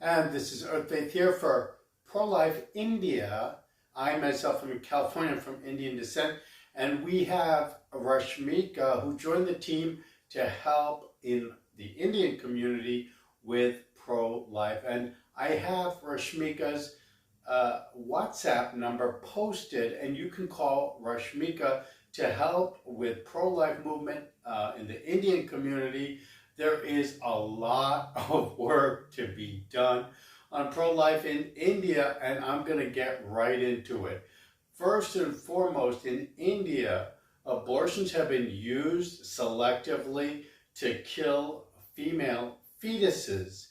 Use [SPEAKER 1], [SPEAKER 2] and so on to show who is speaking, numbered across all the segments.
[SPEAKER 1] And this is Earth Faith here for Pro-Life India. I myself am in California, from Indian descent, and we have Rashmika who joined the team to help in the Indian community with pro-life. And I have Rashmika's WhatsApp number posted, and you can call Rashmika to help with pro-life movement in the Indian community. There is a lot of work to be done on pro-life in India, and I'm going to get right into it. First and foremost, in India, abortions have been used selectively to kill female fetuses,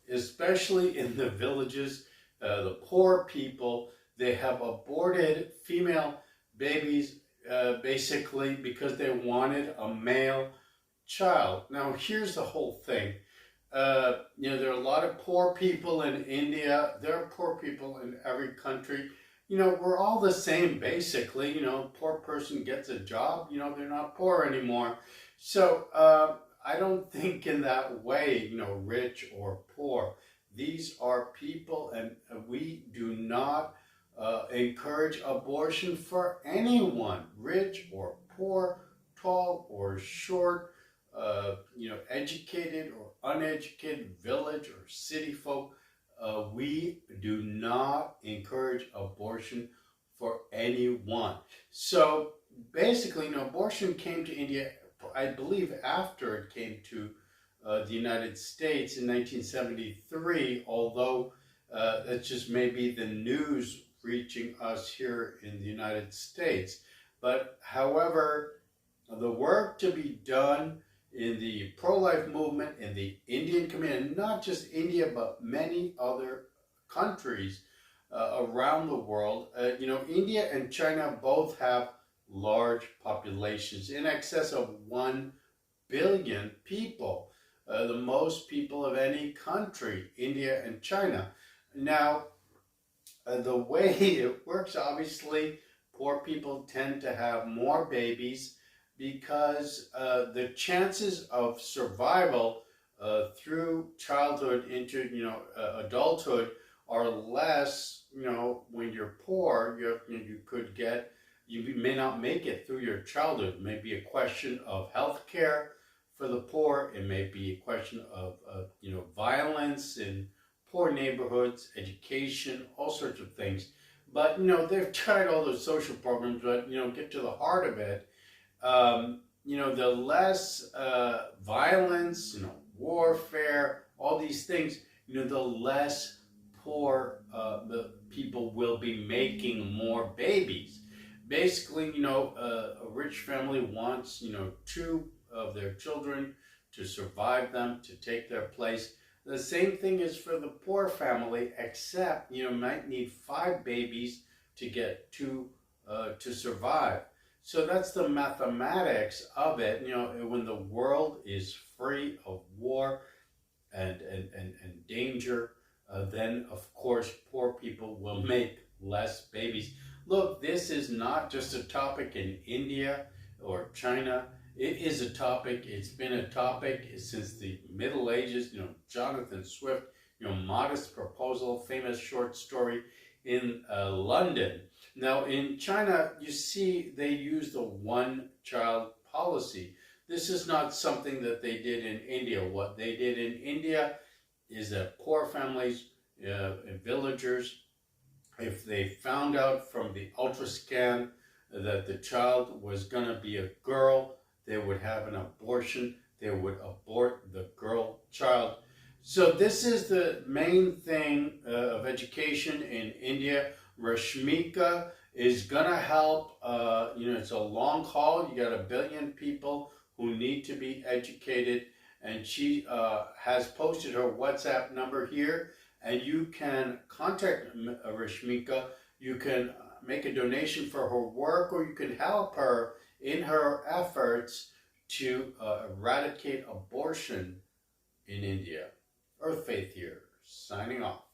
[SPEAKER 1] especially in the villages. The poor people, they have aborted female babies basically because they wanted a male child. Now, here's the whole thing. There are a lot of poor people in India. There are poor people in every country. We're all the same, basically. Poor person gets a job, they're not poor anymore. So I don't think in that way, rich or poor. These are people, and we do not encourage abortion for anyone, rich or poor, tall or short, educated or uneducated, village or city folk. We do not encourage abortion for anyone. So basically, abortion came to India, I believe, after it came to the United States in 1973, although that's just maybe the news reaching us here in the United States. But however, the work to be done in the pro-life movement in the Indian community, not just India, but many other countries around the world. India and China both have large populations, in excess of 1 billion people, the most people of any country, India and China. Now, the way it works, obviously, poor people tend to have more babies, because the chances of survival through childhood into adulthood are less. When you're poor, you may not make it through your childhood. It may be a question of health care for the poor. It may be a question of violence in poor neighborhoods, education, all sorts of things. But they've tried all those social programs, but get to the heart of it. The less violence, warfare, all these things, the less poor the people will be making more babies. Basically, a rich family wants, 2 of their children to survive them, to take their place. The same thing is for the poor family, except, might need 5 babies to get 2 to survive. So that's the mathematics of it. When the world is free of war and danger, then of course poor people will make less babies. Look, this is not just a topic in India or China. It is a topic, it's been a topic since the Middle Ages. Jonathan Swift, Modest Proposal, famous short story in London. Now, in China, you see they use the one-child policy. This is not something that they did in India. What they did in India is that poor families, villagers, if they found out from the ultrascan that the child was going to be a girl, they would have an abortion. They would abort the girl child. So this is the main thing of education in India. Rashmika is going to help. It's a long haul. You got 1 billion people who need to be educated, and she has posted her WhatsApp number here, and you can contact Rashmika. You can make a donation for her work, or you can help her in her efforts to eradicate abortion in India. Earth Faith here, signing off.